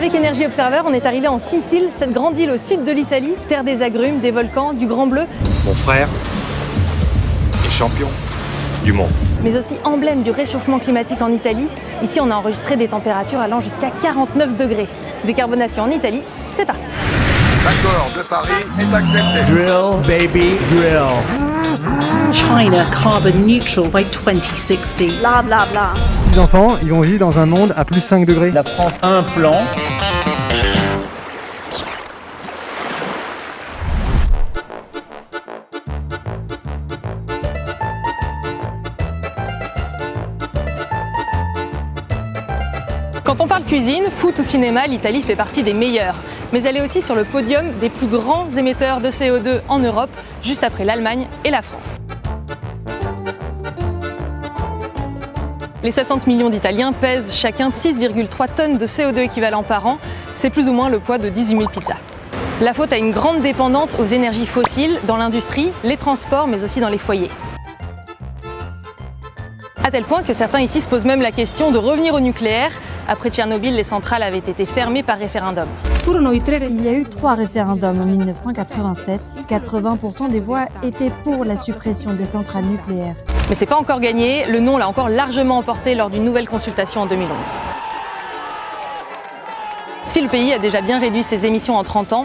Avec Energy Observer, on est arrivé en Sicile, cette grande île au sud de l'Italie, terre des agrumes, des volcans, du grand bleu. Mon frère est champion du monde. Mais aussi emblème du réchauffement climatique en Italie. Ici, on a enregistré des températures allant jusqu'à 49 degrés. Décarbonation en Italie, c'est parti. L'accord de Paris est accepté. Drill, baby, drill. China carbon neutral by 2060. Bla bla bla. Les enfants, ils vont vivre dans un monde à plus 5 degrés. La France a un plan. Quand on parle cuisine, foot ou cinéma, l'Italie fait partie des meilleurs. Mais elle est aussi sur le podium des plus grands émetteurs de CO2 en Europe, juste après l'Allemagne et la France. Les 60 millions d'Italiens pèsent chacun 6,3 tonnes de CO2 équivalent par an. C'est plus ou moins le poids de 18 000 pizzas. La faute à une grande dépendance aux énergies fossiles dans l'industrie, les transports, mais aussi dans les foyers. À tel point que certains ici se posent même la question de revenir au nucléaire. Après Tchernobyl, les centrales avaient été fermées par référendum. Il y a eu 3 référendums en 1987. 80% des voix étaient pour la suppression des centrales nucléaires. Mais c'est pas encore gagné, le non l'a encore largement emporté lors d'une nouvelle consultation en 2011. Si le pays a déjà bien réduit ses émissions en 30 ans,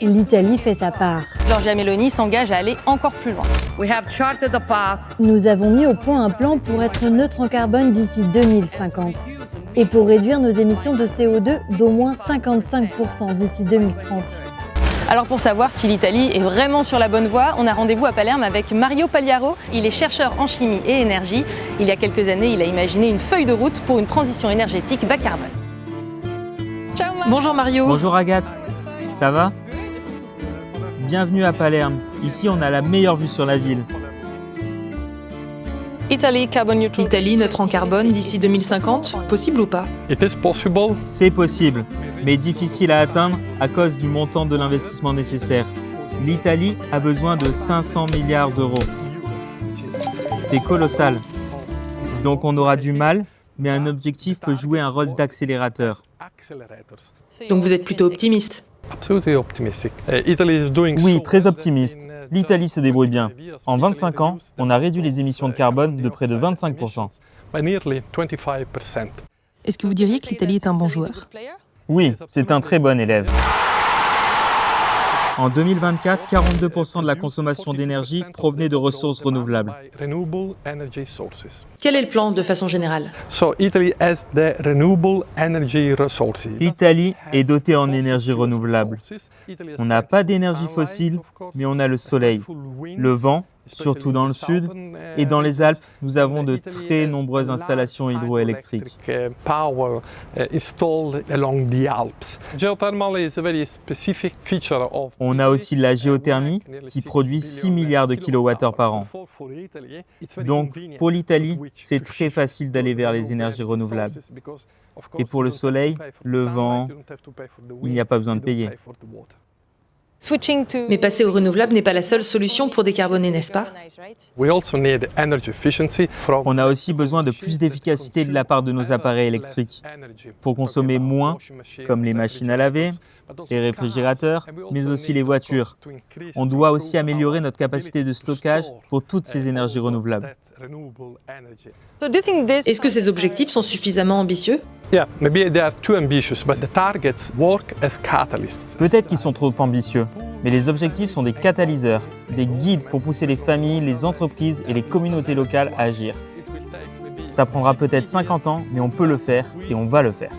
L'Italie fait sa part. Giorgia Meloni s'engage à aller encore plus loin. Nous avons mis au point un plan pour être neutre en carbone d'ici 2050 et pour réduire nos émissions de CO2 d'au moins 55% d'ici 2030. Alors pour savoir si l'Italie est vraiment sur la bonne voie, on a rendez-vous à Palerme avec Mario Pagliaro. Il est chercheur en chimie et énergie. Il y a quelques années, il a imaginé une feuille de route pour une transition énergétique bas carbone. Ciao Mario. Bonjour Mario. Bonjour Agathe, ça va? Bienvenue à Palerme. Ici, on a la meilleure vue sur la ville. Italie neutre en carbone d'ici 2050, possible ou pas? C'est possible, mais difficile à atteindre à cause du montant de l'investissement nécessaire. L'Italie a besoin de 500 milliards d'euros. C'est colossal. Donc on aura du mal, mais un objectif peut jouer un rôle d'accélérateur. Donc vous êtes plutôt optimiste? Oui, très optimiste. L'Italie se débrouille bien. En 25 ans, on a réduit les émissions de carbone de près de 25%. Est-ce que vous diriez que l'Italie est un bon joueur? Oui, c'est un très bon élève. En 2024, 42% de la consommation d'énergie provenait de ressources renouvelables. Quel est le plan de façon générale? L'Italie est dotée en énergie renouvelable. On n'a pas d'énergie fossile, mais on a le soleil, le vent, surtout dans le sud, et dans les Alpes, nous avons de très nombreuses installations hydroélectriques. On a aussi la géothermie qui produit 6 milliards de kilowattheures par an. Donc, pour l'Italie, c'est très facile d'aller vers les énergies renouvelables. Et pour le soleil, le vent, il n'y a pas besoin de payer. Mais passer au renouvelable n'est pas la seule solution pour décarboner, n'est-ce pas? On a aussi besoin de plus d'efficacité de la part de nos appareils électriques pour consommer moins, comme les machines à laver, les réfrigérateurs, mais aussi les voitures. On doit aussi améliorer notre capacité de stockage pour toutes ces énergies renouvelables. Est-ce que ces objectifs sont suffisamment ambitieux? Peut-être qu'ils sont trop ambitieux, mais les objectifs sont des catalyseurs, des guides pour pousser les familles, les entreprises et les communautés locales à agir. Ça prendra peut-être 50 ans, mais on peut le faire et on va le faire.